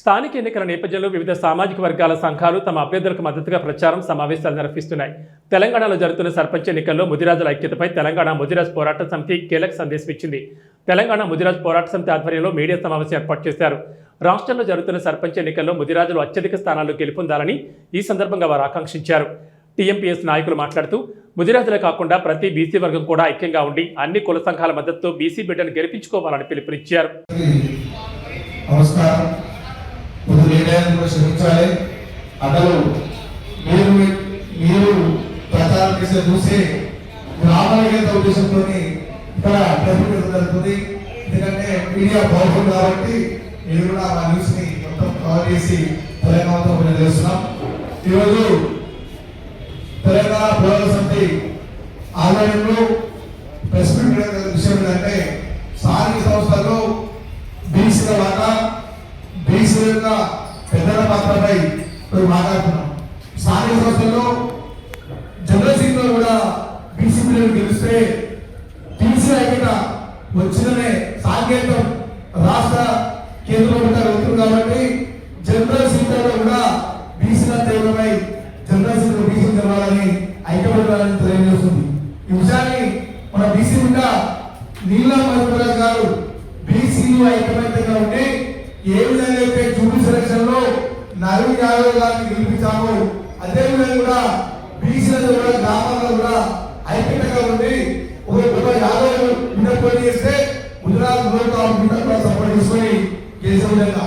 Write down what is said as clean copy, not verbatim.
స్థానిక ఎన్నికల నేపథ్యంలో వివిధ సామాజిక వర్గాల సంఘాలు తమ అభ్యర్థులకు మద్దతుగా ప్రచారం సమావేశాలు నిర్వహిస్తున్నాయి. తెలంగాణలో జరుగుతున్న సర్పంచ్ ఎన్నికల్లో ముదిరాజుల ఐక్యతపై తెలంగాణ ముదిరాజ్ పోరాట సమితి కీలక సందేశం ఇచ్చింది. తెలంగాణ ముదిరాజ్ పోరాట సమితి ఆధ్వర్యంలో మీడియా సమావేశం ఏర్పాటు చేశారు. రాష్ట్రంలో జరుగుతున్న సర్పంచ్ ఎన్నికల్లో ముదిరాజులు అత్యధిక స్థానాల్లో గెలుపొందాలని ఈ సందర్భంగా వారు ఆకాంక్షించారు. టీఎంపీఎస్ నాయకులు మాట్లాడుతూ ముదిరాజులే కాకుండా ప్రతి బీసీ వర్గం కూడా ఐక్యంగా ఉండి అన్ని కుల సంఘాల మద్దతుతో బీసీ బిడ్డను గెలిపించుకోవాలని పిలుపునిచ్చారు. శ్రమించాలి. అసలు మీరు ప్రచారం చేసే చూసి గ్రామాల ఉద్దేశంతో ఇక్కడ ప్రతినిధులు జరుగుతుంది. ఎందుకంటే మీడియా పవర్ఫుల్ కాబట్టి మీరు కూడా మా న్యూస్ ని మొత్తం కవర్ చేసి తెలంగాణతో చేస్తున్నాం. ఈరోజు తెలంగాణ పోరాట సమితి ఆధ్వర్యంలో ప్రెస్ మీట్ విషయం ఏంటంటే స్థానిక సంస్థల్లో బీసీల వాటా బీసీ యొక్క పెద్దల పాత్రపై మాట్లాడుతున్నాం. స్థానిక సంస్థల్లో జనరల్ సీట్ లో కూడా బీసీ పిల్లలు గెలిస్తే బీసీ ఐక్యత వచ్చిననే సాంకేతం రాష్ట్ర కేంద్ర ప్రభుత్వాలు అవుతుంది కాబట్టి జనరల్ సీట్లలో కూడా బీసీల తీవ్రమై జనరల్ సీట్లు బీసీ తెలవాలని ఐక్యపడాలని తెలియజేస్తుంది. ఈ విషయాన్ని మన బీసీ కూడా నీలా మధురాజ్ గారు బీసీలు ఐక్యమైతంగా ఉండి ఏ విధంగా అయితే జూబ్లీ సెలక్షన్ లో నవీన్ యాదవ్ గారిని గెలిపించాము అదే విధంగా కూడా బీసీలలో కూడా గ్రామాల్లో కూడా ఐక్యతగా ఉండి ఒక యాదవ్ పోటీ చేస్తే గుజరాత్ సపోర్ట్ చేసుకొని గెలిచే విధంగా